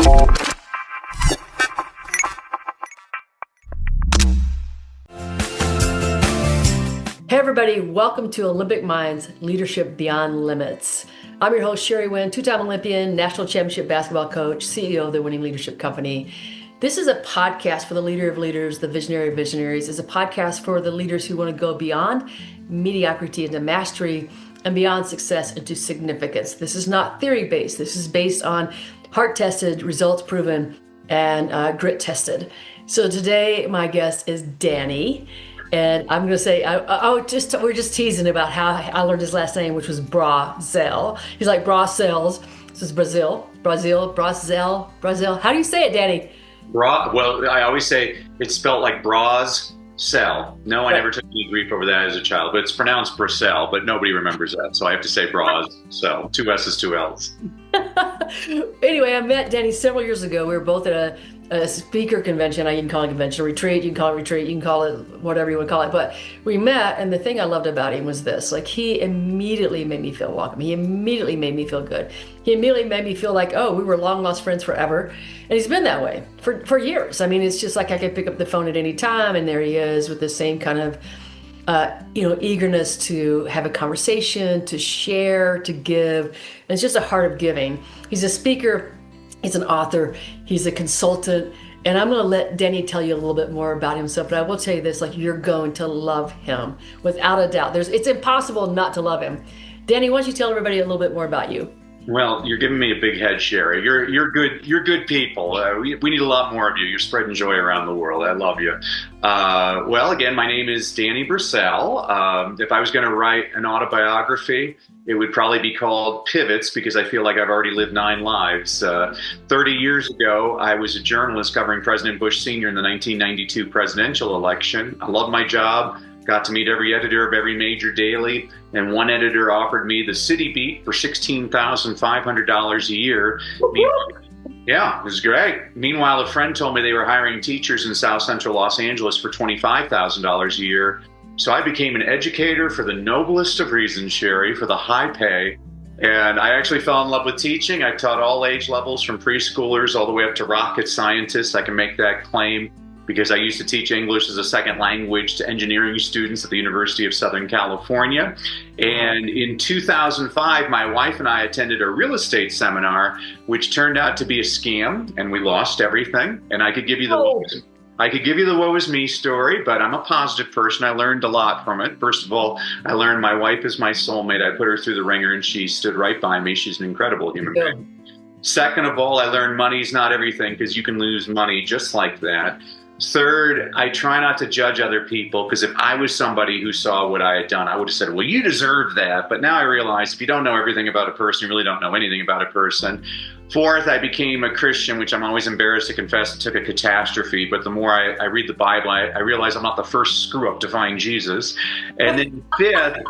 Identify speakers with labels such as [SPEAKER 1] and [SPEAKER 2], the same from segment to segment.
[SPEAKER 1] Hey everybody, welcome to Olympic Minds Leadership Beyond Limits. I'm your host, Sherry Winn, two-time Olympian, national championship basketball coach, CEO of the Winning Leadership Company. This is a podcast for the leader of leaders, the visionary of visionaries. It's a podcast for the leaders who want to go beyond mediocrity into mastery and beyond success into significance. This is not theory-based. This is based on heart-tested, results-proven, and grit-tested. So today, my guest is Danny. And I'm going to say, we're just teasing about how I learned his last name, which was Brassell. He's like Brassels. This is Brazil. How do you say it, Danny?
[SPEAKER 2] Well, I always say it's spelled like Bras Cell. No, I never took any grief over that as a child, but it's pronounced Brassell, but nobody remembers that. So I have to say Bras Cell. 2 S's, 2 L's.
[SPEAKER 1] Anyway, I met Danny several years ago. We were both at a speaker convention. You can call it a convention, a retreat. You can call it retreat. You can call it whatever you want to call it. But we met, and the thing I loved about him was this: like, he immediately made me feel welcome. He immediately made me feel good. He immediately made me feel like, oh, we were long lost friends forever. And he's been that way for years. I mean, it's just like I could pick up the phone at any time, and there he is with the same kind of eagerness to have a conversation, to share, to give. And it's just a heart of giving. He's a speaker. He's an author, he's a consultant, and I'm gonna let Danny tell you a little bit more about himself, but I will tell you this, like, you're going to love him, without a doubt. It's impossible not to love him. Danny, why don't you tell everybody a little bit more about you?
[SPEAKER 2] Well, you're giving me a big head, Sherry. You're good people. We need a lot more of you. You're spreading joy around the world. I love you. Well, again, my name is Danny Brassell. If I was going to write an autobiography, it would probably be called Pivots, because I feel like I've already lived 9 lives. 30 years ago, I was a journalist covering President Bush Sr. in the 1992 presidential election. I loved my job. Got to meet every editor of every major daily, and one editor offered me the city beat for $16,500 a year. Yeah, it was great. Meanwhile, a friend told me they were hiring teachers in South Central Los Angeles for $25,000 a year. So I became an educator for the noblest of reasons, Sherry, for the high pay. And I actually fell in love with teaching. I taught all age levels, from preschoolers all the way up to rocket scientists. I can make that claim, because I used to teach English as a second language to engineering students at the University of Southern California. And in 2005, my wife and I attended a real estate seminar, which turned out to be a scam, and we lost everything. And I could give you the woe is me story, but I'm a positive person. I learned a lot from it. First of all, I learned my wife is my soulmate. I put her through the ringer, and she stood right by me. She's an incredible human being. Second of all, I learned money's not everything, because you can lose money just like that. Third, I try not to judge other people, because if I was somebody who saw what I had done, I would have said, well, you deserve that. But now I realize if you don't know everything about a person, you really don't know anything about a person. Fourth, I became a Christian, which I'm always embarrassed to confess. It took a catastrophe. But the more I read the Bible, I realize I'm not the first screw-up to find Jesus. And then fifth,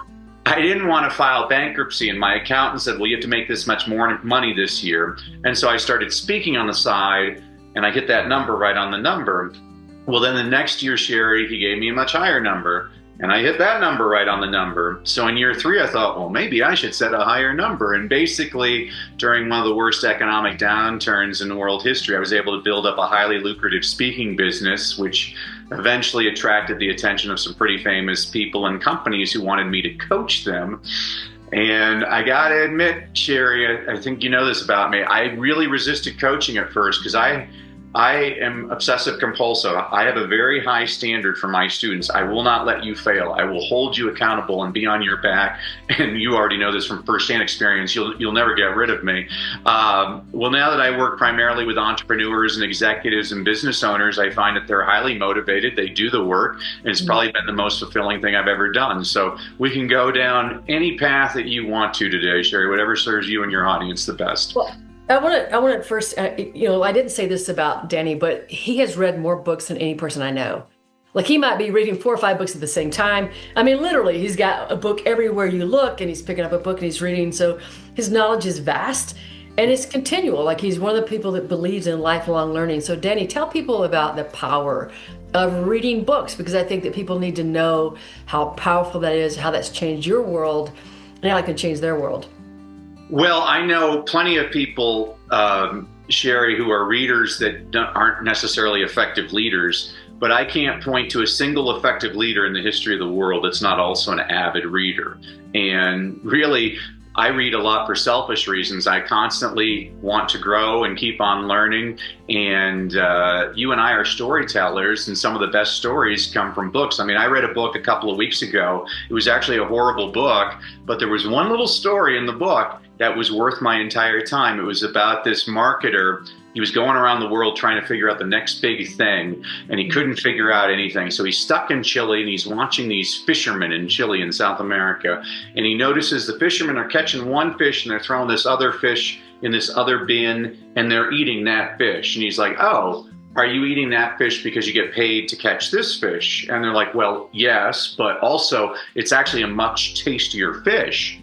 [SPEAKER 2] I didn't want to file bankruptcy, and my accountant said, well, you have to make this much more money this year. And so I started speaking on the side, and I hit that number right on the number. Well, then the next year, Sherry, he gave me a much higher number, and I hit that number right on the number. So in year 3, I thought, well, maybe I should set a higher number. And basically, during one of the worst economic downturns in world history, I was able to build up a highly lucrative speaking business, which eventually attracted the attention of some pretty famous people and companies who wanted me to coach them. And I got to admit, Sherry, I think you know this about me, I really resisted coaching at first, because I am obsessive compulsive. I have a very high standard for my students. I will not let you fail. I will hold you accountable and be on your back. And you already know this from firsthand experience. You'll never get rid of me. Well, now that I work primarily with entrepreneurs and executives and business owners, I find that they're highly motivated. They do the work, and it's probably been the most fulfilling thing I've ever done. So we can go down any path that you want to today, Sherry, whatever serves you and your audience the best.
[SPEAKER 1] Well, I want to first, I didn't say this about Danny, but he has read more books than any person I know. Like, he might be reading 4 or 5 books at the same time. I mean, literally, he's got a book everywhere you look, and he's picking up a book and he's reading. So his knowledge is vast, and it's continual. Like, he's one of the people that believes in lifelong learning. So Danny, tell people about the power of reading books, because I think that people need to know how powerful that is, how that's changed your world, and how it can change their world.
[SPEAKER 2] Well, I know plenty of people Sherry, who are readers that aren't necessarily effective leaders, but I can't point to a single effective leader in the history of the world that's not also an avid reader. And really, I read a lot for selfish reasons. I constantly want to grow and keep on learning. And you and I are storytellers, and some of the best stories come from books. I mean, I read a book a couple of weeks ago. It was actually a horrible book, but there was one little story in the book that was worth my entire time. It was about this marketer. He was going around the world trying to figure out the next big thing, and he couldn't figure out anything. So he's stuck in Chile, and he's watching these fishermen in Chile in South America, and he notices the fishermen are catching one fish, and they're throwing this other fish in this other bin, and they're eating that fish. And he's like, oh, are you eating that fish because you get paid to catch this fish? And they're like, well, yes, but also it's actually a much tastier fish.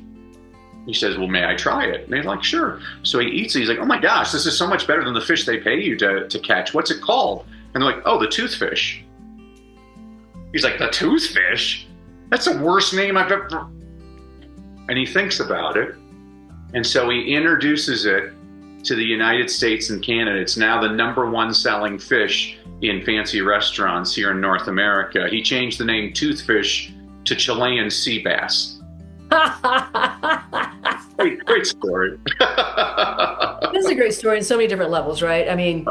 [SPEAKER 2] He says, well, may I try it? And they're like, sure. So he eats it. He's like, oh my gosh, this is so much better than the fish they pay you to catch. What's it called? And they're like, oh, the toothfish. He's like, the toothfish? That's the worst name I've ever... And he thinks about it. And so he introduces it to the United States and Canada. It's now the #1 selling fish in fancy restaurants here in North America. He changed the name toothfish to Chilean sea bass. Great story.
[SPEAKER 1] This is a great story in so many different levels, right? I mean,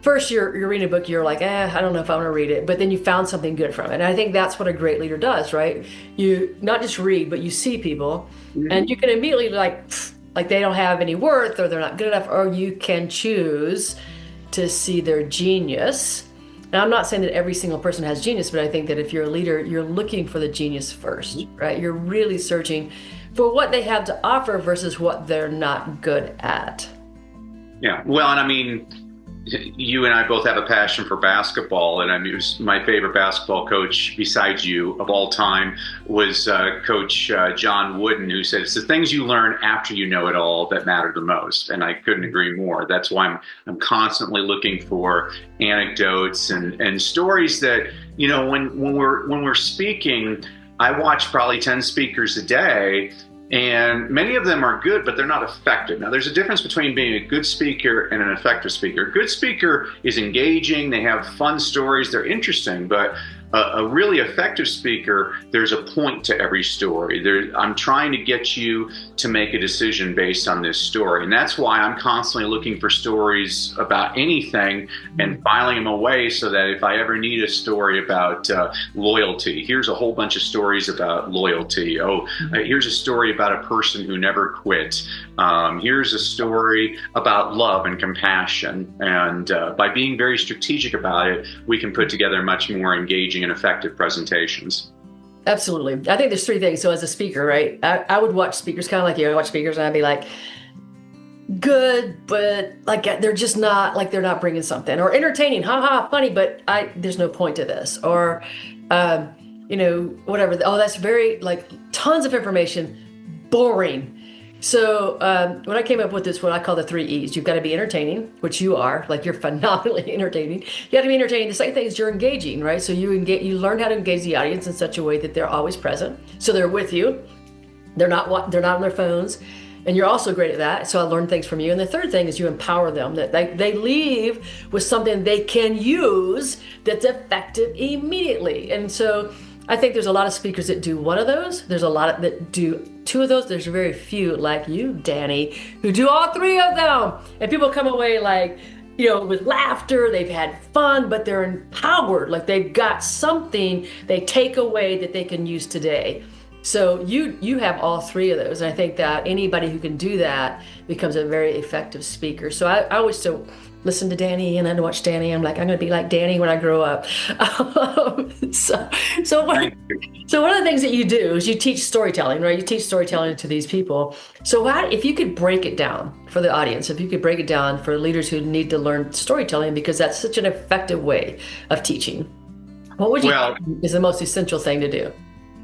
[SPEAKER 1] first you're reading a book, you're like, I don't know if I want to read it, but then you found something good from it. And I think that's what a great leader does, right? You not just read, but you see people, and you can immediately like they don't have any worth, or they're not good enough, or you can choose to see their genius. Now, I'm not saying that every single person has genius, but I think that if you're a leader, you're looking for the genius first, right? You're really searching for what they have to offer versus what they're not good at.
[SPEAKER 2] Yeah, well, and I mean, you and I both have a passion for basketball, and I mean, my favorite basketball coach besides you of all time was Coach John Wooden, who said it's the things you learn after you know it all that matter the most. And I couldn't agree more. That's why I'm constantly looking for anecdotes and stories that, you know, when we're speaking, I watch probably 10 speakers a day. And many of them are good, but they're not effective. Now, there's a difference between being a good speaker and an effective speaker. A good speaker is engaging, they have fun stories, they're interesting, but a really effective speaker, there's a point to every story. I'm trying to get you to make a decision based on this story. And that's why I'm constantly looking for stories about anything and filing them away so that if I ever need a story about loyalty, here's a whole bunch of stories about loyalty. Here's a story about a person who never quit. Here's a story about love and compassion. And by being very strategic about it, we can put together much more engaging and effective presentations.
[SPEAKER 1] Absolutely. I think there's three things. So as a speaker, right, I would watch speakers kind of like you. I watch speakers and I'd be like, good, but like they're just not, like they're not bringing something. Or entertaining, haha, funny, but there's no point to this. Or, you know, whatever. Oh, that's very, like, tons of information, boring. So when I came up with this, what I call the 3 E's, you've got to be entertaining, which you are, like you're phenomenally entertaining. You have to be entertaining. The second thing is you're engaging, right? So you learn how to engage the audience in such a way that they're always present. So they're with you. They're not on their phones. And you're also great at that. So I learned things from you. And the third thing is you empower them, that they leave with something they can use that's effective immediately. And so I think there's a lot of speakers that do one of those. There's a lot that do 2 of those. There's very few like you, Danny, who do all 3 of them. And people come away like, you know, with laughter, they've had fun, but they're empowered. Like they've got something they take away that they can use today. So you have all 3 of those. And I think that anybody who can do that becomes a very effective speaker. So I always still listen to Danny and I watch Danny. I'm like, I'm going to be like Danny when I grow up. So one of the things that you do is you teach storytelling, right? You teach storytelling to these people. So if you could break it down for the audience, if you could break it down for leaders who need to learn storytelling, because that's such an effective way of teaching, what would you think is the most essential thing to do?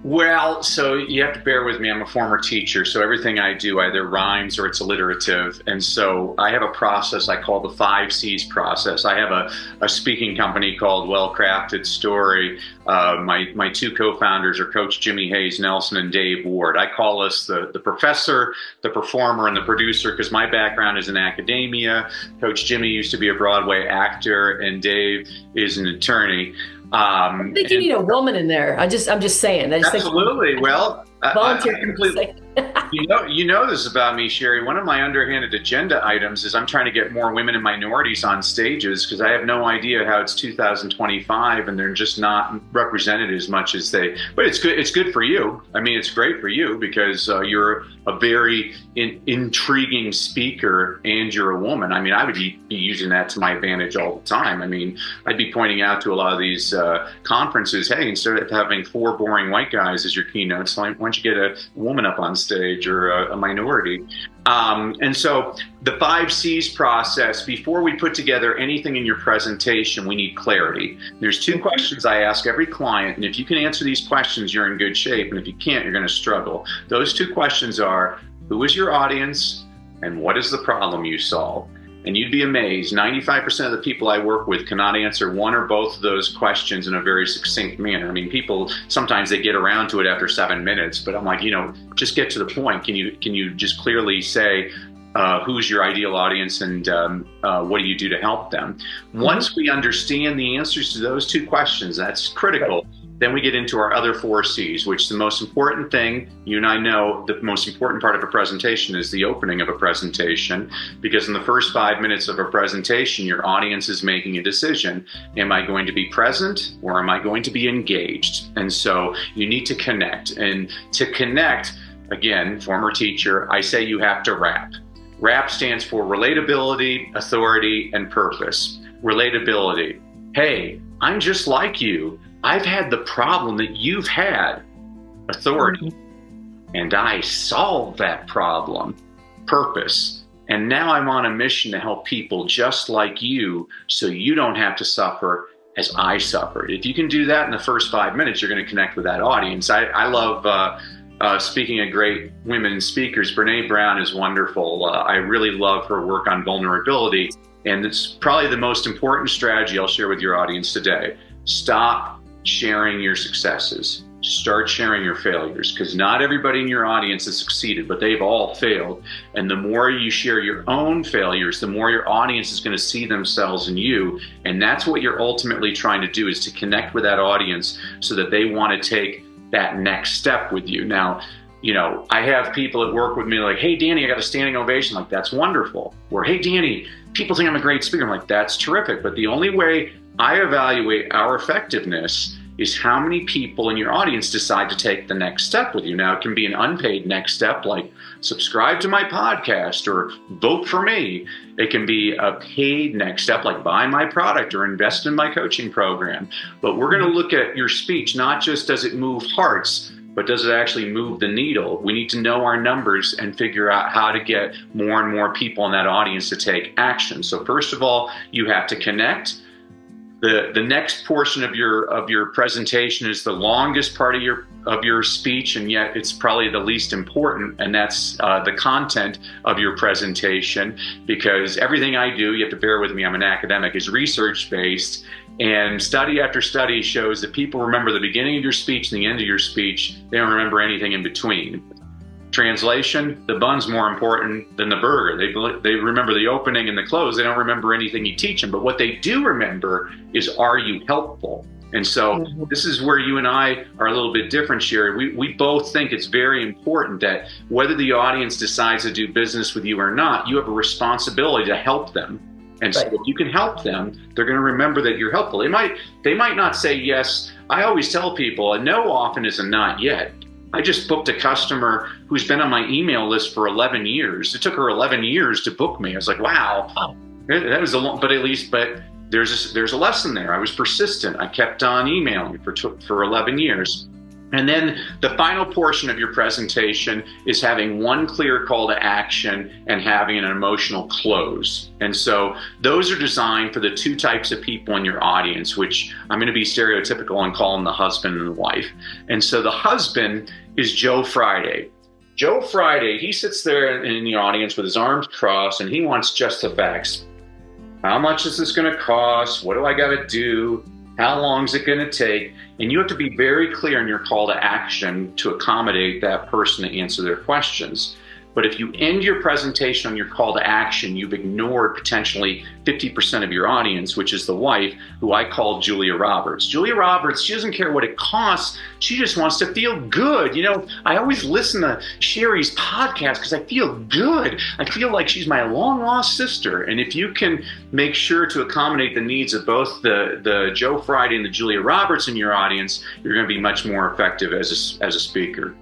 [SPEAKER 2] Well, so you have to bear with me. I'm a former teacher, so everything I do either rhymes or it's alliterative. And so I have a process I call the 5 C's process. I have a speaking company called WellCrafted Story. My 2 co-founders are Coach Jimmy Hayes Nelson and Dave Ward. I call us the professor, the performer, and the producer because my background is in academia. Coach Jimmy used to be a Broadway actor, and Dave is an attorney.
[SPEAKER 1] I think you need a woman in there. I'm just saying. I just
[SPEAKER 2] absolutely. Well,
[SPEAKER 1] volunteer.
[SPEAKER 2] I completely. You know this about me, Sherry. One of my underhanded agenda items is I'm trying to get more women and minorities on stages because I have no idea how it's 2025 and they're just not represented as much as they. But it's good. It's good for you. I mean, it's great for you because you're a very intriguing speaker and you're a woman. I mean, I would be using that to my advantage all the time. I mean, I'd be pointing out to a lot of these conferences, hey, instead of having 4 boring white guys as your keynotes, why don't you get a woman up on stage or a minority? And so the 5 C's process, before we put together anything in your presentation, we need clarity. There's 2 questions I ask every client, and if you can answer these questions, you're in good shape, and if you can't, you're going to struggle. Those 2 questions are, who is your audience, and what is the problem you solve? And you'd be amazed, 95% of the people I work with cannot answer one or both of those questions in a very succinct manner. I mean, people, sometimes they get around to it after 7 minutes, but I'm like, just get to the point. Can you just clearly say, who's your ideal audience and what do you do to help them? Once we understand the answers to those 2 questions, that's critical. Then we get into our other 4 C's, which the most important thing, you and I know the most important part of a presentation is the opening of a presentation, because in the first 5 minutes of a presentation, your audience is making a decision. Am I going to be present or am I going to be engaged? And so you need to connect. And to connect, again, former teacher, I say you have to rap. RAP stands for relatability, authority, and purpose. Relatability. Hey, I'm just like you. I've had the problem that you've had. Authority. And I solved that problem. Purpose. And now I'm on a mission to help people just like you so you don't have to suffer as I suffered. If you can do that in the first 5 minutes, you're going to connect with that audience. I love speaking of great women speakers. Brene Brown is wonderful. I really love her work on vulnerability. And it's probably the most important strategy I'll share with your audience today. Stop sharing your successes. Start sharing your failures, because not everybody in your audience has succeeded, but they've all failed. And the more you share your own failures, the more your audience is going to see themselves in you. And that's what you're ultimately trying to do, is to connect with that audience so that they want to take that next step with you. Now, I have people that work with me like, hey, Danny, I got a standing ovation. Like, that's wonderful. Or, hey, Danny, people think I'm a great speaker. I'm like, that's terrific. But the only way I evaluate our effectiveness is how many people in your audience decide to take the next step with you. Now, it can be an unpaid next step, like subscribe to my podcast or vote for me. It can be a paid next step, like buy my product or invest in my coaching program. But we're going to look at your speech, not just does it move hearts, but does it actually move the needle? We need to know our numbers and figure out how to get more and more people in that audience to take action. So first of all, you have to connect. The next portion of your presentation is the longest part of your speech, and yet it's probably the least important, and that's the content of your presentation, because everything I do, you have to bear with me, I'm an academic, is research-based, and study after study shows that people remember the beginning of your speech and the end of your speech. They don't remember anything in between. Translation, the bun's more important than the burger. They remember the opening and the close. They don't remember anything you teach them. But what they do remember is, are you helpful? And so this is where you and I are a little bit different, Sherry. We both think it's very important that whether the audience decides to do business with you or not, you have a responsibility to help them. And so if you can help them, they're going to remember that you're helpful. They might not say yes. I always tell people a no often is a not yet. I just booked a customer who's been on my email list for 11 years. It took her 11 years to book me. I was like, wow, that was a long, but there's a lesson there. I was persistent. I kept on emailing for 11 years. And then the final portion of your presentation is having one clear call to action and having an emotional close. And so those are designed for the two types of people in your audience, which I'm going to be stereotypical and call them the husband and the wife. And so the husband is Joe Friday. Joe Friday, he sits there in the audience with his arms crossed and he wants just the facts. How much is this going to cost? What do I got to do? How long is it going to take? And you have to be very clear in your call to action to accommodate that person to answer their questions. But if you end your presentation on your call to action, you've ignored potentially 50% of your audience, which is the wife, who I call Julia Roberts. Julia Roberts, she doesn't care what it costs. She just wants to feel good. You know, I always listen to Sherry's podcast because I feel good. I feel like she's my long lost sister. And if you can make sure to accommodate the needs of both the Joe Friday and the Julia Roberts in your audience, you're going to be much more effective as a speaker.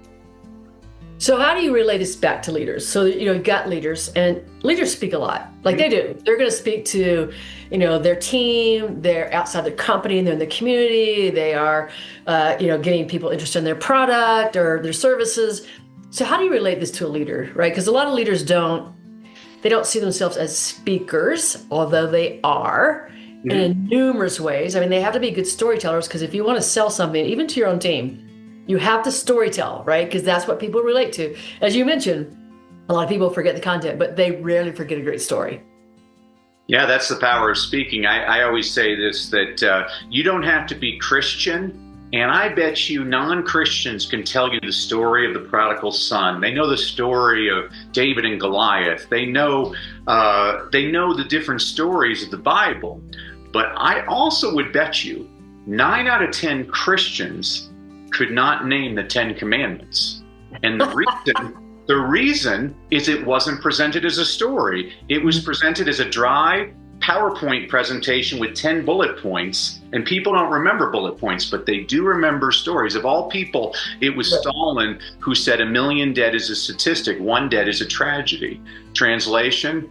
[SPEAKER 1] So how do you relay this back to leaders? So, you've got leaders, and leaders speak a lot, like they do. They're going to speak to, their team, they're outside their company, they're in the community, they are, getting people interested in their product or their services. So how do you relate this to a leader, right? Because a lot of leaders don't see themselves as speakers, although they are in numerous ways. I mean, they have to be good storytellers, because if you want to sell something, even to your own team, you have to storytell, right? Because that's what people relate to. As you mentioned, a lot of people forget the content, but they rarely forget a great story.
[SPEAKER 2] Yeah, that's the power of speaking. I always say this, that you don't have to be Christian. And I bet you non-Christians can tell you the story of the prodigal son. They know the story of David and Goliath. They know the different stories of the Bible. But I also would bet you 9 out of 10 Christians could not name the 10 commandments. And the reason is it wasn't presented as a story. It was presented as a dry PowerPoint presentation with 10 bullet points. And people don't remember bullet points, but they do remember stories. Of all people, it was Stalin who said 1 million dead is a statistic, 1 dead is a tragedy. Translation,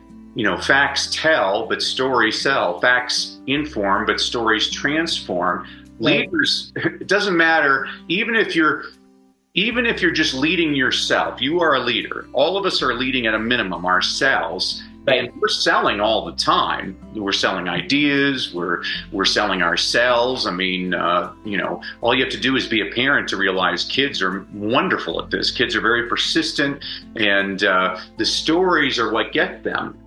[SPEAKER 2] facts tell, but stories sell. Facts inform, but stories transform. Leaders, it doesn't matter, even if you're just leading yourself, you are a leader. All of us are leading at a minimum ourselves, and we're selling all the time. We're selling ideas, we're selling ourselves. I mean, all you have to do is be a parent to realize kids are wonderful at this. Kids are very persistent, and the stories are what get them.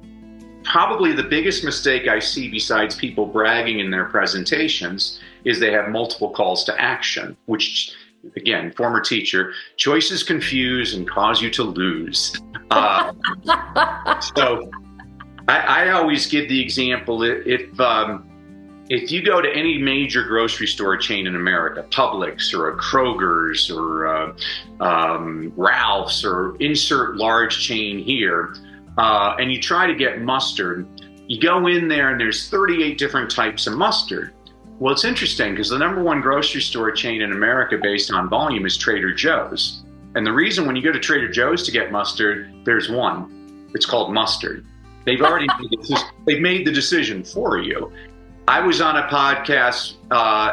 [SPEAKER 2] Probably the biggest mistake I see, besides people bragging in their presentations, is they have multiple calls to action, which, again, former teacher, choices confuse and cause you to lose. So I always give the example, if you go to any major grocery store chain in America, Publix or a Kroger's or Ralph's or insert large chain here, and you try to get mustard, you go in there and there's 38 different types of mustard. Well, it's interesting because the number one grocery store chain in America based on volume is Trader Joe's. And the reason when you go to Trader Joe's to get mustard, there's one. It's called mustard. They've already made the decision for you. I was on a podcast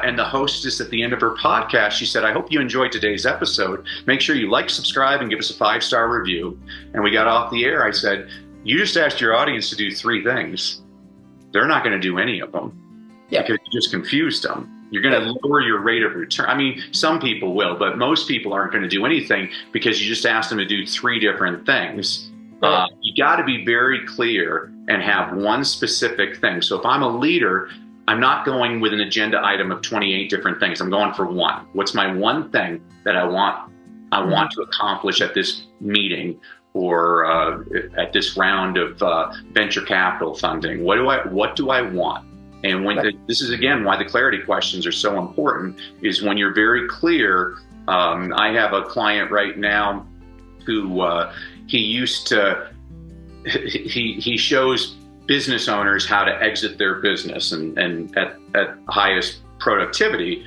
[SPEAKER 2] and the hostess at the end of her podcast, she said, I hope you enjoyed today's episode. Make sure you like, subscribe, and give us a 5-star review. And we got off the air. I said, you just asked your audience to do 3 things. They're not going to do any of them. Because you just confused them. You're going to lower your rate of return. I mean, some people will, but most people aren't going to do anything because you just asked them to do 3 different things. You got to be very clear and have one specific thing. So if I'm a leader, I'm not going with an agenda item of 28 different things. I'm going for one. What's my one thing that I want to accomplish at this meeting or at this round of venture capital funding? What do I want? And this is, again, why the clarity questions are so important, is when you're very clear. I have a client right now who he shows business owners how to exit their business and at highest productivity.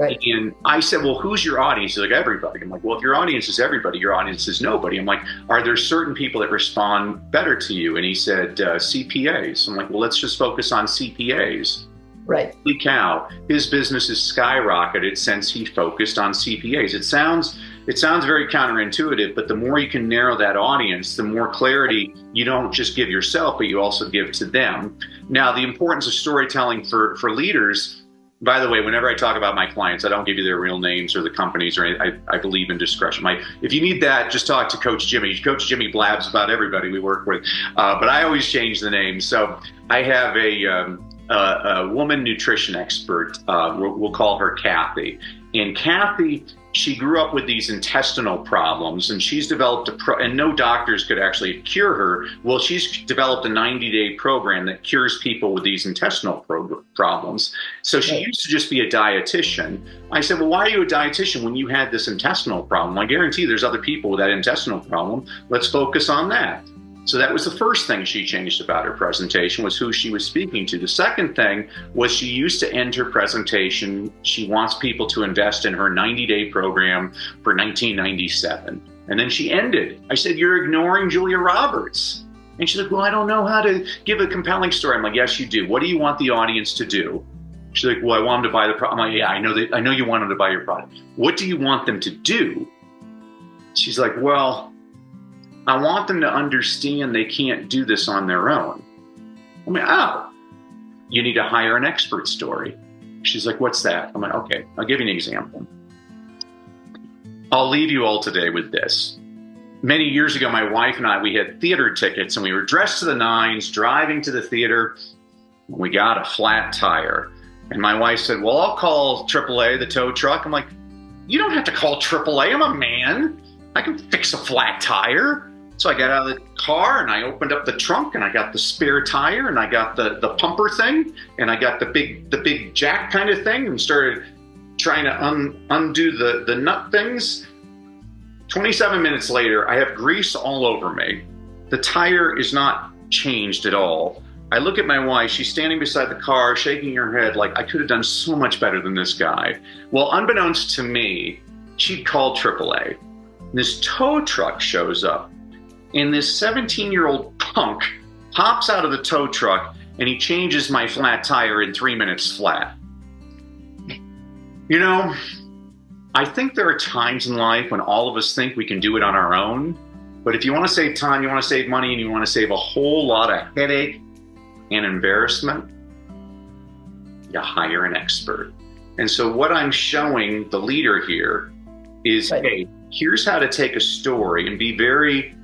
[SPEAKER 2] Right. And I said, well, who's your audience? He's like, everybody. I'm like, well, if your audience is everybody, your audience is nobody. I'm like, are there certain people that respond better to you? And he said, CPAs. I'm like, well, let's just focus on CPAs.
[SPEAKER 1] Right.
[SPEAKER 2] Holy cow, his business has skyrocketed since he focused on CPAs. It sounds very counterintuitive, but the more you can narrow that audience, the more clarity you don't just give yourself, but you also give to them. Now, the importance of storytelling for leaders, by the way, whenever I talk about my clients, I don't give you their real names or the companies, or I believe in discretion. If you need that, just talk to Coach Jimmy. Coach Jimmy blabs about everybody we work with, but I always change the name. So I have a woman nutrition expert, we'll call her Kathy. And Kathy, she grew up with these intestinal problems, and she's developed and no doctors could actually cure her. Well, she's developed a 90-day program that cures people with these intestinal problems. So she used to just be a dietitian. I said, well, why are you a dietitian when you had this intestinal problem? I guarantee there's other people with that intestinal problem. Let's focus on that. So that was the first thing she changed about her presentation, was who she was speaking to. The second thing was she used to end her presentation, she wants people to invest in her 90-day program for 1997. And then she ended. I said, you're ignoring Julia Roberts. And she's like, well, I don't know how to give a compelling story. I'm like, yes, you do. What do you want the audience to do? She's like, well, I want them to buy the product. I'm like, yeah, I know you want them to buy your product. What do you want them to do? She's like, well, I want them to understand they can't do this on their own. I mean, oh, you need to hire an expert story. She's like, what's that? I'm like, okay, I'll give you an example. I'll leave you all today with this. Many years ago, my wife and I, we had theater tickets, and we were dressed to the nines, driving to the theater. We got a flat tire. And my wife said, well, I'll call AAA, the tow truck. I'm like, you don't have to call AAA. I'm a man. I can fix a flat tire. So I got out of the car and I opened up the trunk and I got the spare tire and I got the pumper thing and I got the big jack kind of thing and started trying to undo the nut things. 27 minutes later, I have grease all over me. The tire is not changed at all. I look at my wife, she's standing beside the car, shaking her head like, I could have done so much better than this guy. Well, unbeknownst to me, she'd called AAA. This tow truck shows up. And this 17-year-old punk hops out of the tow truck and he changes my flat tire in 3 minutes flat. You know, I think there are times in life when all of us think we can do it on our own. But if you want to save time, you want to save money, and you want to save a whole lot of headache and embarrassment, you hire an expert. And so what I'm showing the leader here is, hey, here's how to take a story and be very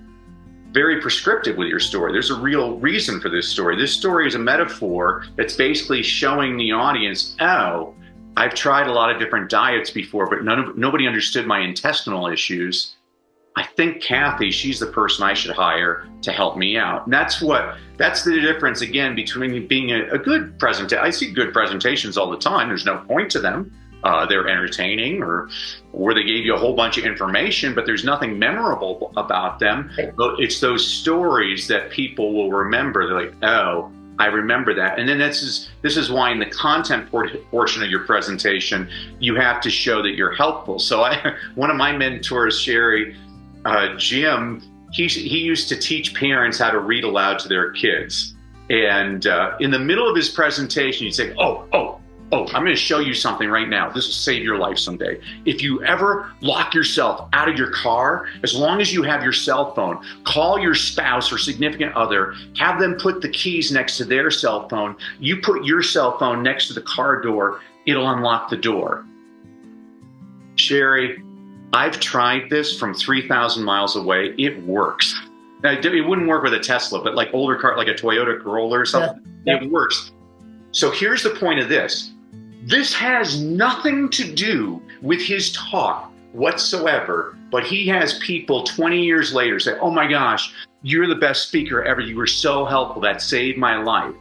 [SPEAKER 2] prescriptive with your story. There's a real reason for this story. This story is a metaphor that's basically showing the audience, oh, I've tried a lot of different diets before, but nobody understood my intestinal issues. I think Kathy, she's the person I should hire to help me out. And that's the difference, again, between being a good presenter. I see good presentations all the time. There's no point to them. They're entertaining or they gave you a whole bunch of information, but there's nothing memorable about them. But it's those stories that people will remember. They're like, oh, I remember that. And then this is why in the content portion of your presentation, you have to show that you're helpful. So one of my mentors, Sherry, Jim, he used to teach parents how to read aloud to their kids. And in the middle of his presentation, he'd say, oh, I'm going to show you something right now. This will save your life someday. If you ever lock yourself out of your car, as long as you have your cell phone, call your spouse or significant other, have them put the keys next to their cell phone. You put your cell phone next to the car door, it'll unlock the door. Sherry, I've tried this from 3,000 miles away. It works. Now, it wouldn't work with a Tesla, but like older car, like a Toyota Corolla or something, it works. So here's the point of this. This has nothing to do with his talk whatsoever, but he has people 20 years later say, oh my gosh, you're the best speaker ever. You were so helpful. That saved my life.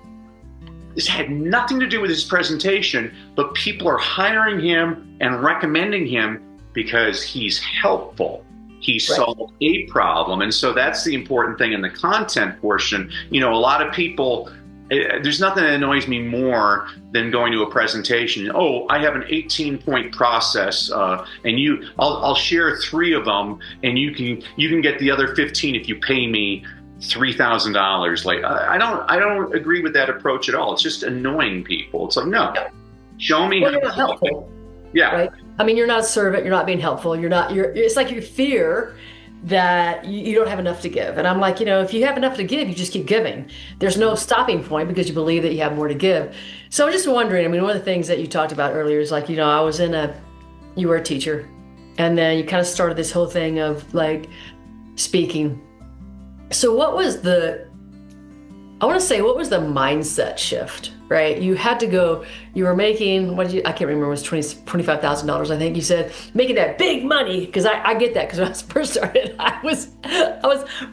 [SPEAKER 2] This had nothing to do with his presentation, but people are hiring him and recommending him because he's helpful. He solved a problem. And so that's the important thing in the content portion. You know, a lot of people, there's nothing that annoys me more than going to a presentation. Oh, I have an 18-point process, and I'll share 3 of them, and you can get the other 15 if you pay me $3,000. Like, I don't agree with that approach at all. It's just annoying people. It's like, no, show me.
[SPEAKER 1] Well, you're not helpful.
[SPEAKER 2] Yeah.
[SPEAKER 1] Right. I mean, you're not a servant. You're not being helpful. It's like you fear that you don't have enough to give. And I'm like, if you have enough to give, you just keep giving. There's no stopping point because you believe that you have more to give. So I'm just wondering, I mean, one of the things that you talked about earlier is like, you were a teacher, and then you kind of started this whole thing of like speaking. So what was the mindset shift, right? You had to go, you were making, I can't remember, it was $25,000, I think you said, making that big money, because I get that, because when I first started, I was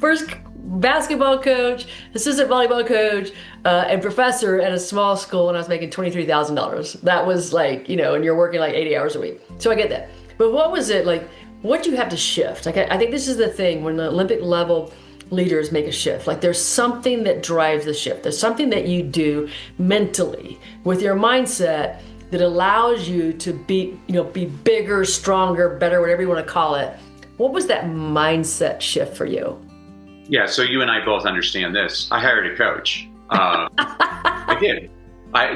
[SPEAKER 1] first basketball coach, assistant volleyball coach, and professor at a small school, and I was making $23,000. That was like, and you're working like 80 hours a week. So I get that. But what was it like, what do you have to shift? Like, I think this is the thing when the Olympic level leaders make a shift. Like there's something that drives the shift. There's something that you do mentally with your mindset that allows you to be bigger, stronger, better, whatever you want to call it. What was that mindset shift for you?
[SPEAKER 2] Yeah, so you and I both understand this. I hired a coach. I did.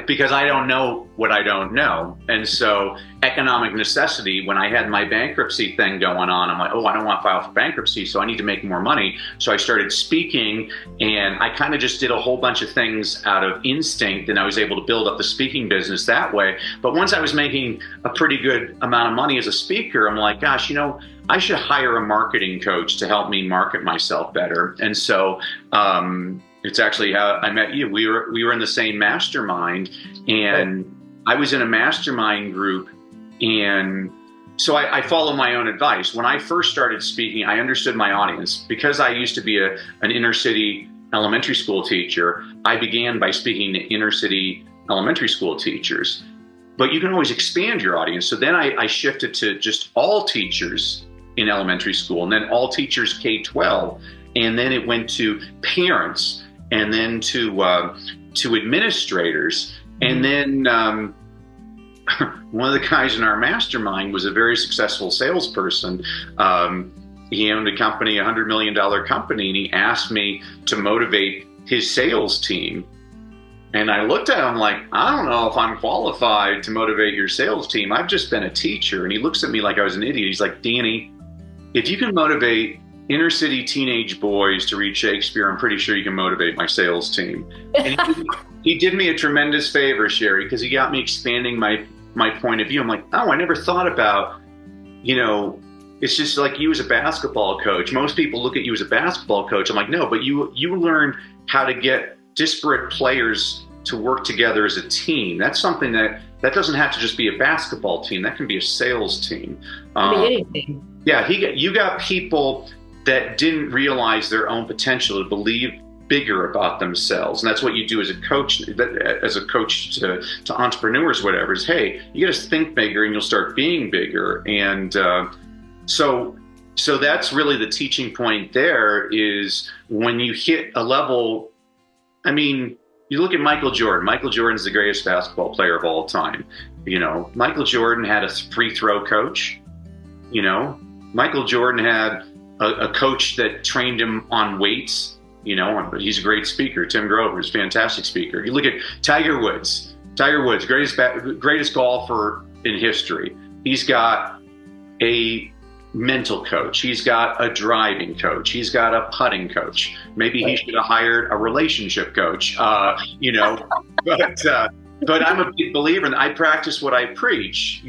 [SPEAKER 2] Because I don't know what I don't know. And so economic necessity, when I had my bankruptcy thing going on, I'm like, I don't want to file for bankruptcy, so I need to make more money. So I started speaking, and I kind of just did a whole bunch of things out of instinct, and I was able to build up the speaking business that way. But once I was making a pretty good amount of money as a speaker, I'm like, gosh, I should hire a marketing coach to help me market myself better. And so, it's actually how I met you. We were in the same mastermind, and I was in a mastermind group, and so I follow my own advice. When I first started speaking, I understood my audience. Because I used to be an inner city elementary school teacher, I began by speaking to inner city elementary school teachers. But you can always expand your audience. So then I shifted to just all teachers in elementary school, and then all teachers K-12, and then it went to parents, and then to administrators. And then one of the guys in our mastermind was a very successful salesperson. He owned a company, a $100 million company, and he asked me to motivate his sales team. And I looked at him like, I don't know if I'm qualified to motivate your sales team. I've just been a teacher. And he looks at me like I was an idiot. He's like, Danny, if you can motivate inner city teenage boys to read Shakespeare, I'm pretty sure you can motivate my sales team. And he did me a tremendous favor, Sherry, because he got me expanding my point of view. I'm like, I never thought about, it's just like you as a basketball coach. Most people look at you as a basketball coach. I'm like, no, but you learned how to get disparate players to work together as a team. That's something that doesn't have to just be a basketball team. That can be a sales team.
[SPEAKER 1] Anything.
[SPEAKER 2] Yeah, you got people that didn't realize their own potential to believe bigger about themselves. And that's what you do as a coach to entrepreneurs, whatever, is, hey, you got to think bigger and you'll start being bigger. And so that's really the teaching point there, is when you hit a level, I mean, you look at Michael Jordan. Michael Jordan's the greatest basketball player of all time. Michael Jordan had a free throw coach. Michael Jordan had a coach that trained him on weights. He's a great speaker. Tim Grover's a fantastic speaker. You look at Tiger Woods. Greatest golfer in history. He's got a mental coach. He's got a driving coach. He's got a putting coach. Maybe he should have hired a relationship coach. But I'm a big believer, and I practice what I preach.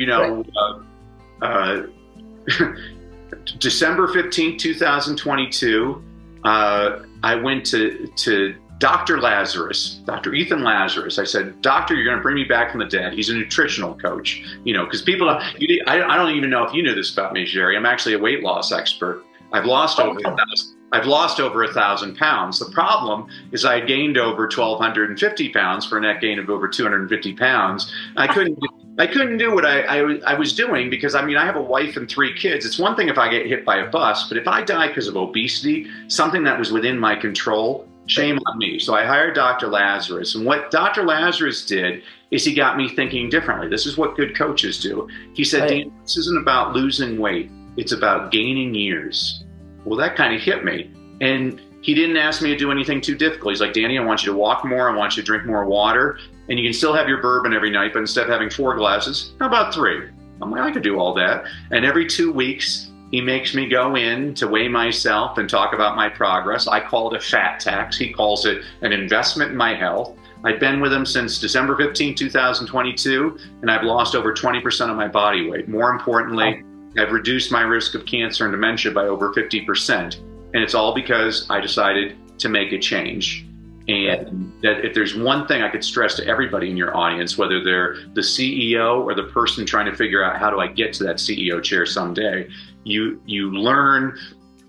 [SPEAKER 2] December 15th, 2022, I went to Dr. Lazarus, Dr. Ethan Lazarus. I said, Doctor, you're going to bring me back from the dead. He's a nutritional coach, because people, I don't even know if you knew this about me, Sherry. I'm actually a weight loss expert. I've lost over 1,000 pounds. The problem is I gained over 1,250 pounds for a net gain of over 250 pounds. I couldn't do what I was doing, because I have a wife and 3 kids. It's one thing if I get hit by a bus, but if I die because of obesity, something that was within my control, shame on me. So I hired Dr. Lazarus. And what Dr. Lazarus did is he got me thinking differently. This is what good coaches do. He said, Dan, this isn't about losing weight. It's about gaining years. Well, that kind of hit me. And he didn't ask me to do anything too difficult. He's like, Danny, I want you to walk more. I want you to drink more water. And you can still have your bourbon every night, but instead of having 4 glasses, how about 3? I'm like, I could do all that. And every 2 weeks, he makes me go in to weigh myself and talk about my progress. I call it a fat tax. He calls it an investment in my health. I've been with him since December 15, 2022, and I've lost over 20% of my body weight. More importantly, I've reduced my risk of cancer and dementia by over 50%. And it's all because I decided to make a change. And that if there's one thing I could stress to everybody in your audience, whether they're the CEO or the person trying to figure out how do I get to that CEO chair someday, you learn,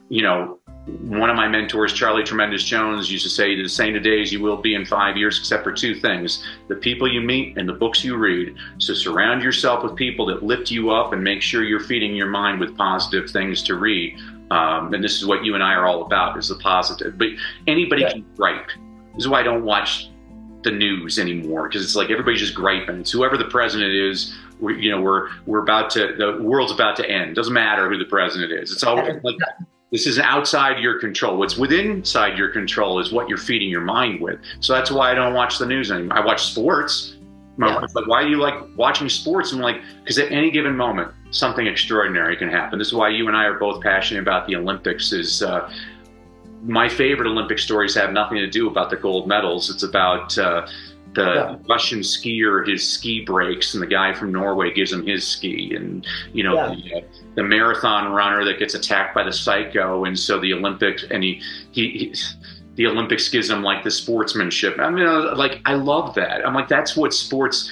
[SPEAKER 2] one of my mentors, Charlie Tremendous Jones, used to say, the same today as you will be in 5 years, except for 2 things: the people you meet and the books you read. So surround yourself with people that lift you up and make sure you're feeding your mind with positive things to read. And this is what you and I are all about, is the positive. But anybody can gripe. This is why I don't watch the news anymore, because it's like everybody's just griping. It's whoever the president is. We're about to, the world's about to end. Doesn't matter who the president is. It's always like, this is outside your control. What's inside your control is what you're feeding your mind with. So that's why I don't watch the news anymore. I watch sports. My wife's like, why do you like watching sports? I'm like, because at any given moment, something extraordinary can happen. This is why you and I are both passionate about the Olympics. My favorite Olympic stories have nothing to do about the gold medals. It's about the Russian skier, his ski breaks, and the guy from Norway gives him his ski, and the marathon runner that gets attacked by the psycho, and so the Olympics, and the Olympics gives him like the sportsmanship. I mean, I love that. I'm like, that's what sports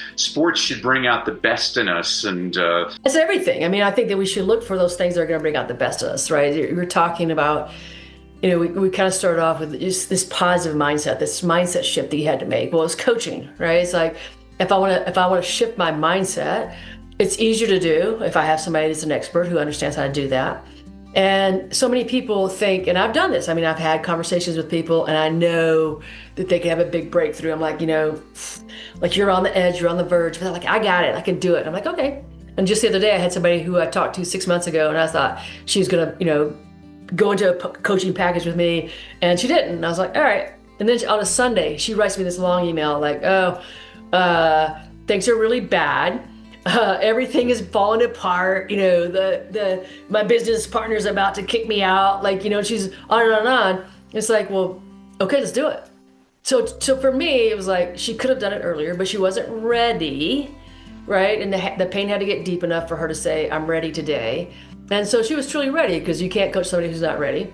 [SPEAKER 2] should bring out the best in us, and
[SPEAKER 1] it's everything. I mean, I think that we should look for those things that are going to bring out the best in us, right? You're talking about. We kind of started off with just this positive mindset, this mindset shift that you had to make. Well, it's coaching, right? It's like, if I want to shift my mindset, it's easier to do if I have somebody that's an expert who understands how to do that. And so many people think, and I've done this. I mean, I've had conversations with people, and I know that they can have a big breakthrough. I'm like, like you're on the edge, you're on the verge. But they're like, I got it, I can do it. I'm like, okay. And just the other day, I had somebody who I talked to 6 months ago, and I thought she was going to, go into a coaching package with me, and she didn't. And I was like, all right. And then on a Sunday, she writes me this long email like, things are really bad. Everything is falling apart. My business partner's about to kick me out. She's on and on and on. It's like, well, okay, let's do it. So for me, it was like, she could have done it earlier, but she wasn't ready, right? And the pain had to get deep enough for her to say, I'm ready today. And so she was truly ready, because you can't coach somebody who's not ready.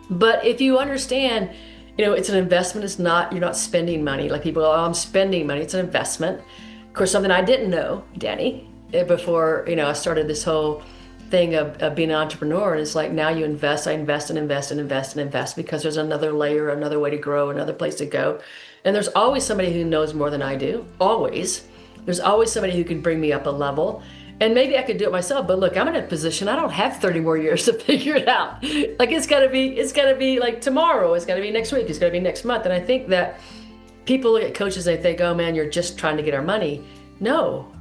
[SPEAKER 1] But if you understand, it's an investment. You're not spending money. Like people go, oh, I'm spending money. It's an investment. Of course, something I didn't know, Danny, before, I started this whole thing of being an entrepreneur. And it's like, now you invest, I invest and invest and invest and invest, because there's another layer, another way to grow, another place to go. And there's always somebody who knows more than I do. Always. There's always somebody who can bring me up a level. And maybe I could do it myself, but look, I'm in a position, I don't have 30 more years to figure it out. Like it's gotta be like tomorrow, it's gotta be next week, it's gotta be next month. And I think that people look at coaches and they think, oh man, you're just trying to get our money. No,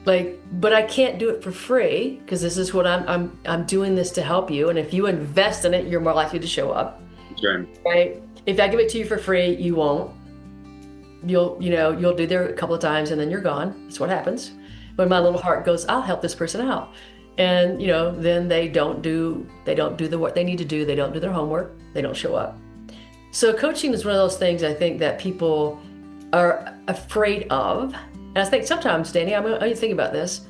[SPEAKER 1] but I can't do it for free, because this is what I'm doing this to help you. And if you invest in it, you're more likely to show up.
[SPEAKER 2] Okay.
[SPEAKER 1] Right? If I give it to you for free, you won't. You'll do there a couple of times and then you're gone. That's what happens. When my little heart goes, I'll help this person out. And, then they don't do what they need to do. They don't do their homework. They don't show up. So coaching is one of those things I think that people are afraid of. And I think sometimes, Danny, I'm going to think about this.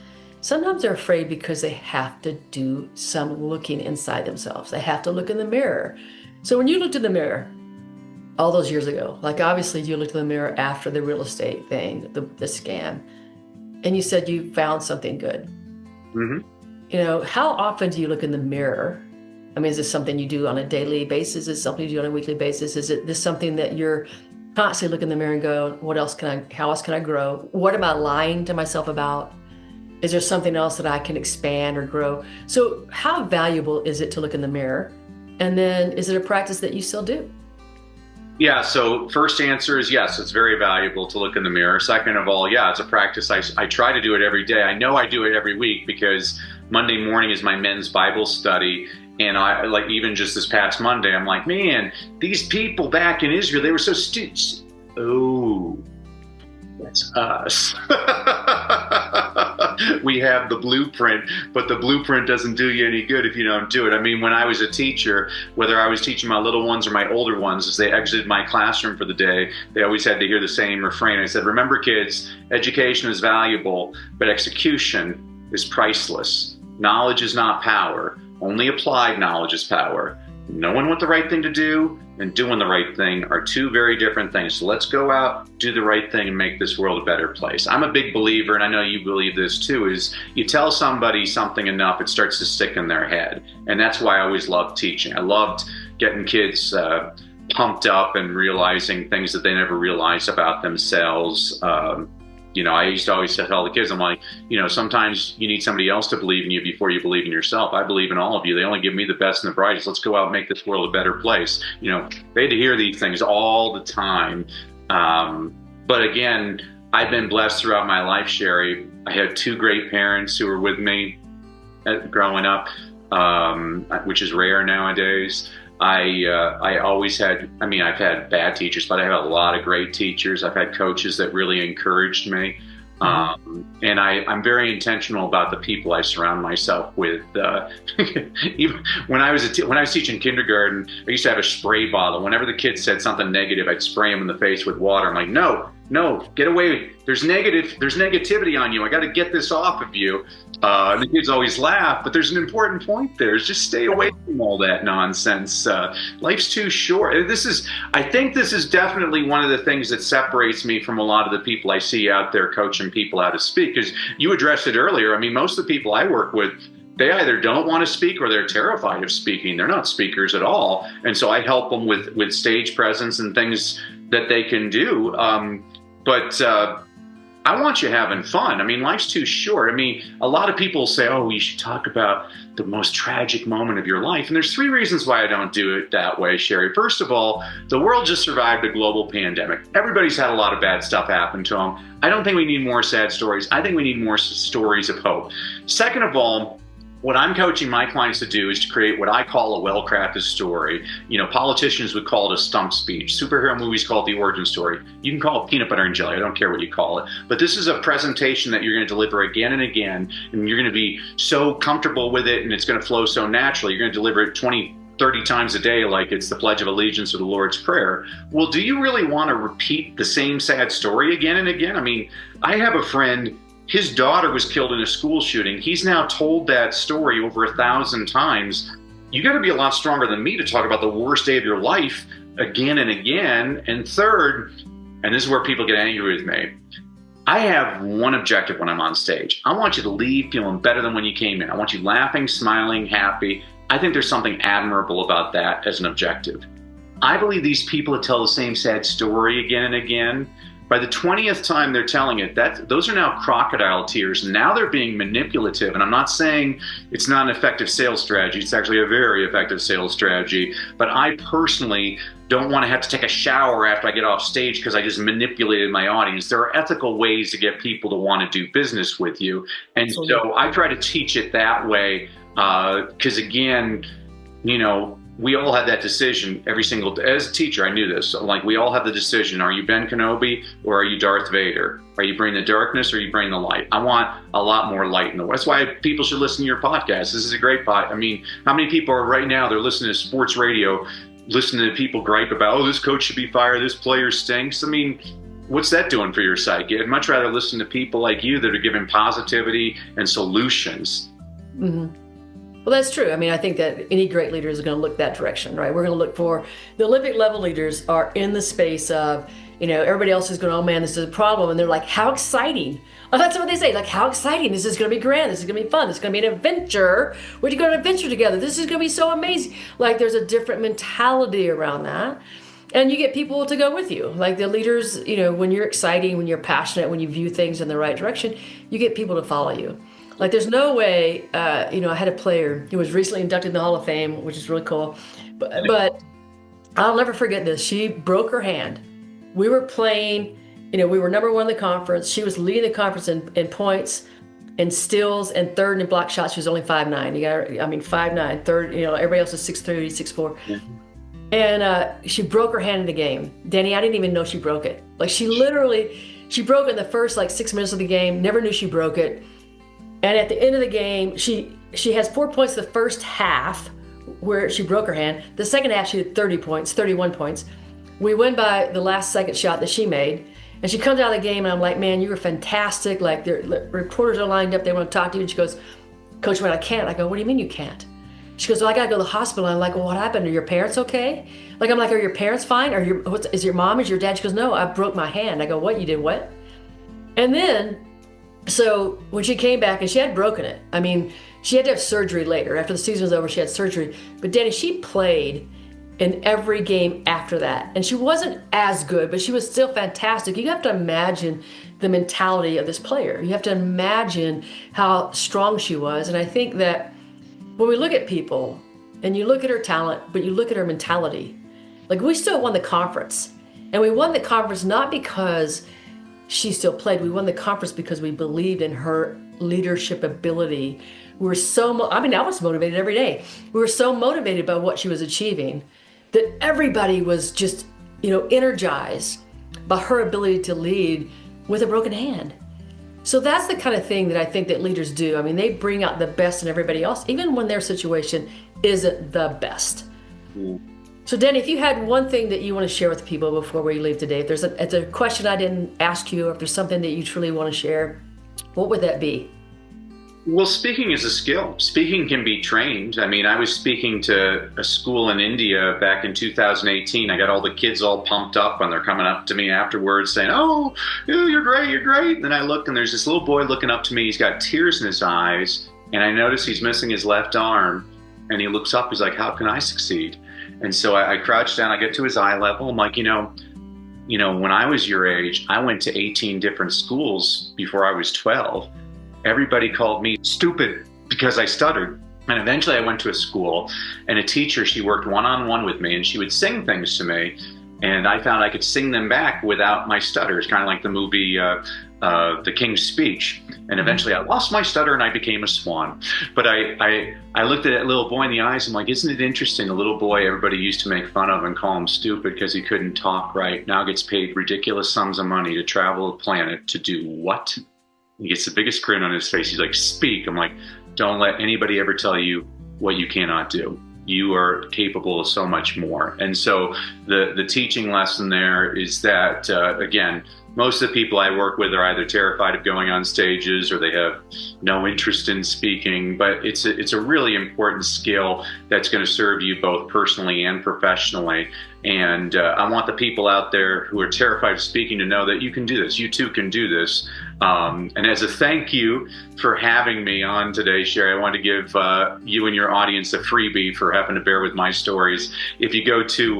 [SPEAKER 1] Sometimes they're afraid because they have to do some looking inside themselves. They have to look in the mirror. So when you looked in the mirror all those years ago, like obviously you looked in the mirror after the real estate thing, the scam, and you said you found something good. Mm-hmm. How often do you look in the mirror? I mean, is this something you do on a daily basis? Is it something you do on a weekly basis? Is it this something that you're constantly looking in the mirror and go, how else can I grow? What am I lying to myself about? Is there something else that I can expand or grow? So how valuable is it to look in the mirror? And then is it a practice that you still do?
[SPEAKER 2] Yeah, so first answer is yes, it's very valuable to look in the mirror. Second of all, yeah, it's a practice. I try to do it every day. I know I do it every week because Monday morning is my men's Bible study. And I, like, even just this past Monday, I'm like, man, these people back in Israel, they were so stupid. Oh, that's us. We have the blueprint, but the blueprint doesn't do you any good if you don't do it. I mean, when I was a teacher, whether I was teaching my little ones or my older ones, as they exited my classroom for the day, they always had to hear the same refrain. I said, remember, kids, education is valuable, but execution is priceless. Knowledge is not power. Only applied knowledge is power. Knowing what the right thing to do and doing the right thing are two very different things. So let's go out, do the right thing, and make this world a better place. I'm a big believer, and I know you believe this too, is you tell somebody something enough, it starts to stick in their head. And that's why I always loved teaching. I loved getting kids pumped up and realizing things that they never realized about themselves. You know, I used to always tell the kids, I'm like, you know, sometimes you need somebody else to believe in you before you believe in yourself. I believe in all of you. They only give me the best and the brightest. Let's go out and make this world a better place. You know, they had to hear these things all the time. But again, I've been blessed throughout my life, Sherry. I had two great parents who were with me growing up, which is rare nowadays. I always had, I mean, I've had bad teachers, but I had a lot of great teachers. I've had coaches that really encouraged me. And I'm very intentional about the people I surround myself with. Even when I was teaching kindergarten, I used to have a spray bottle. Whenever the kids said something negative, I'd spray them in the face with water. I'm like, no, get away. There's negativity on you. I got to get this off of you. And the kids always laugh, but there's an important point there. Is just stay away from all that nonsense. Life's too short. I think this is definitely one of the things that separates me from a lot of the people I see out there coaching people how to speak. Because you addressed it earlier. I mean, most of the people I work with, they either don't want to speak or they're terrified of speaking. They're not speakers at all. And so I help them with stage presence and things that they can do. But I want you having fun. I mean, life's too short. I mean, a lot of people say, oh, you should talk about the most tragic moment of your life. And there's three reasons why I don't do it that way, Sherry. First of all, the world just survived a global pandemic. Everybody's had a lot of bad stuff happen to them. I don't think we need more sad stories. I think we need more stories of hope. Second of all, what I'm coaching my clients to do is to create what I call a well-crafted story. You know, politicians would call it a stump speech. Superhero movies call it the origin story. You can call it peanut butter and jelly. I don't care what you call it. But this is a presentation that you're going to deliver again and again, and you're going to be so comfortable with it, and it's going to flow so naturally. You're going to deliver it 20, 30 times a day like it's the Pledge of Allegiance or the Lord's Prayer. Well, do you really want to repeat the same sad story again and again? I mean, I have a friend. His daughter was killed in a school shooting. He's now told that story over 1,000 times. You got to be a lot stronger than me to talk about the worst day of your life again and again. And third, and this is where people get angry with me, I have one objective when I'm on stage. I want you to leave feeling better than when you came in. I want you laughing, smiling, happy. I think there's something admirable about that as an objective. I believe these people that tell the same sad story again and again, by the 20th time they're telling it, those are now crocodile tears. Now they're being manipulative. And I'm not saying it's not an effective sales strategy. It's actually a very effective sales strategy. But I personally don't want to have to take a shower after I get off stage because I just manipulated my audience. There are ethical ways to get people to want to do business with you. And so I try to teach it that way because, again, you know, we all had that decision every single day. As a teacher, I knew this. So, like, we all have the decision. Are you Ben Kenobi or are you Darth Vader? Are you bringing the darkness or are you bringing the light? I want a lot more light in the world. That's why people should listen to your podcast. This is a great pod. I mean, how many people are right now, they're listening to sports radio, listening to people gripe about, oh, this coach should be fired, this player stinks. I mean, what's that doing for your psyche? I'd much rather listen to people like you that are giving positivity and solutions.
[SPEAKER 1] Mm-hmm. Well, that's true. I mean, I think that any great leader is going to look that direction, right? We're going to look for the Olympic level leaders are in the space of, you know, everybody else is going, oh man, this is a problem. And they're like, how exciting. Oh, that's what they say. Like, how exciting. This is going to be grand. This is going to be fun. This is going to be an adventure. We're going to go on an adventure together. This is going to be so amazing. Like, there's a different mentality around that. And you get people to go with you. Like the leaders, you know, when you're exciting, when you're passionate, when you view things in the right direction, you get people to follow you. Like, there's no way, you know, I had a player who was recently inducted in the Hall of Fame, which is really cool. But I'll never forget this. She broke her hand. We were playing, you know, we were number one in the conference. She was leading the conference in points. in steals and third in block shots. She was only 5'9". 5'9", third, everybody else is 6'3", 6'4".
[SPEAKER 2] Mm-hmm.
[SPEAKER 1] And she broke her hand in the game. Danny, I didn't even know she broke it. Like she broke it in the first 6 minutes of the game, never knew she broke it. And at the end of the game, she has 4 points the first half where she broke her hand. The second half, she had 31 points. We win by the last second shot that she made. And she comes out of the game and I'm like, man, you were fantastic. Like the reporters are lined up, they want to talk to you. And she goes, Coach Winn, I can't. I go, what do you mean you can't? She goes, well, I got to go to the hospital. I'm like, well, what happened? Are your parents okay? I'm like, are your parents fine? Is your mom, is your dad? She goes, no, I broke my hand. I go, what, you did what? And then, so when she came back and she had broken it, she had to have surgery later. After the season was over, she had surgery. But Danny, she played in every game after that. And she wasn't as good, but she was still fantastic. You have to imagine the mentality of this player. You have to imagine how strong she was. And I think that when we look at people and you look at her talent, but you look at her mentality, we still won the conference. And we won the conference not because she still played. We won the conference because we believed in her leadership ability. We were I was motivated every day. We were so motivated by what she was achieving that everybody was just, energized by her ability to lead with a broken hand. So that's the kind of thing that I think that leaders do. They bring out the best in everybody else, even when their situation isn't the best. Mm. So Danny, if you had one thing that you want to share with people before we leave today, if there's a question I didn't ask you, or if there's something that you truly want to share, what would that be?
[SPEAKER 2] Well, speaking is a skill. Speaking can be trained. I was speaking to a school in India back in 2018. I got all the kids all pumped up and they're coming up to me afterwards saying, oh, you're great, you're great. And then I look and there's this little boy looking up to me. He's got tears in his eyes. And I notice he's missing his left arm. And he looks up, he's like, how can I succeed? And so I crouch down, I get to his eye level. I'm like, when I was your age, I went to 18 different schools before I was 12. Everybody called me stupid because I stuttered. And eventually I went to a school and a teacher, she worked one-on-one with me and she would sing things to me. And I found I could sing them back without my stutter. It's kind of like the movie The King's Speech. And eventually I lost my stutter and I became a swan. But I looked at that little boy in the eyes and I'm like, isn't it interesting? The little boy everybody used to make fun of and call him stupid because he couldn't talk right, now gets paid ridiculous sums of money to travel the planet to do what? He gets the biggest grin on his face. He's like, speak. I'm like, don't let anybody ever tell you what you cannot do. You are capable of so much more. And so the teaching lesson there is that, again, most of the people I work with are either terrified of going on stages or they have no interest in speaking, but it's a really important skill that's going to serve you both personally and professionally. And I want the people out there who are terrified of speaking to know that you can do this. You too can do this. And as a thank you for having me on today, Sherry, I want to give you and your audience a freebie for having to bear with my stories. If you go to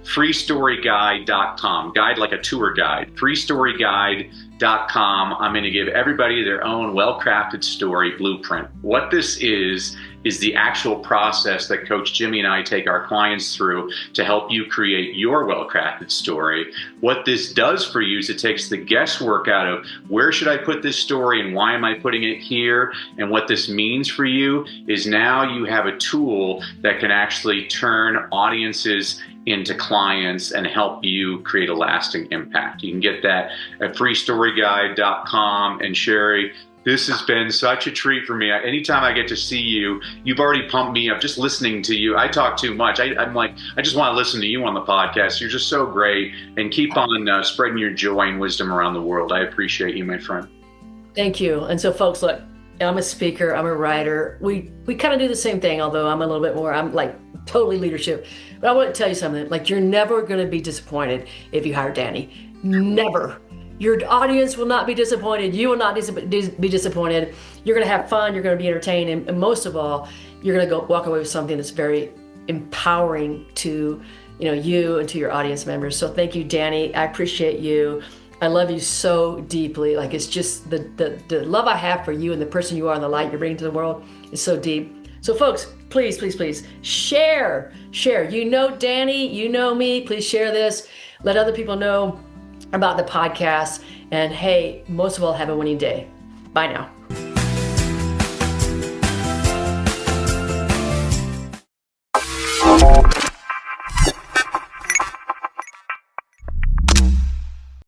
[SPEAKER 2] freestoryguide.com, guide like a tour guide, freestoryguide.com, I'm going to give everybody their own well-crafted story blueprint. What this is the actual process that Coach Jimmy and I take our clients through to help you create your well-crafted story. What this does for you is it takes the guesswork out of where should I put this story and why am I putting it here? And what this means for you is now you have a tool that can actually turn audiences into clients and help you create a lasting impact. You can get that at freestoryguide.com. And Sherry, this has been such a treat for me. Anytime I get to see you, you've already pumped me up just listening to you. I talk too much. I'm like, I just want to listen to you on the podcast. You're just so great. And keep on spreading your joy and wisdom around the world. I appreciate you, my friend.
[SPEAKER 1] Thank you. And so folks, look, I'm a speaker, I'm a writer. We kind of do the same thing, although I'm a little bit more, I'm like totally leadership. But I want to tell you something, like you're never going to be disappointed if you hire Danny. Never. Your audience will not be disappointed. You will not be disappointed. You're going to have fun. You're going to be entertained. And most of all, you're going to go walk away with something that's very empowering to you and to your audience members. So thank you, Danny. I appreciate you. I love you so deeply. Like it's just the love I have for you and the person you are and the light you're bringing to the world is so deep. So folks, please share. You know Danny, you know me. Please share this. Let other people know about the podcast. And hey, most of all, have a winning day. Bye now.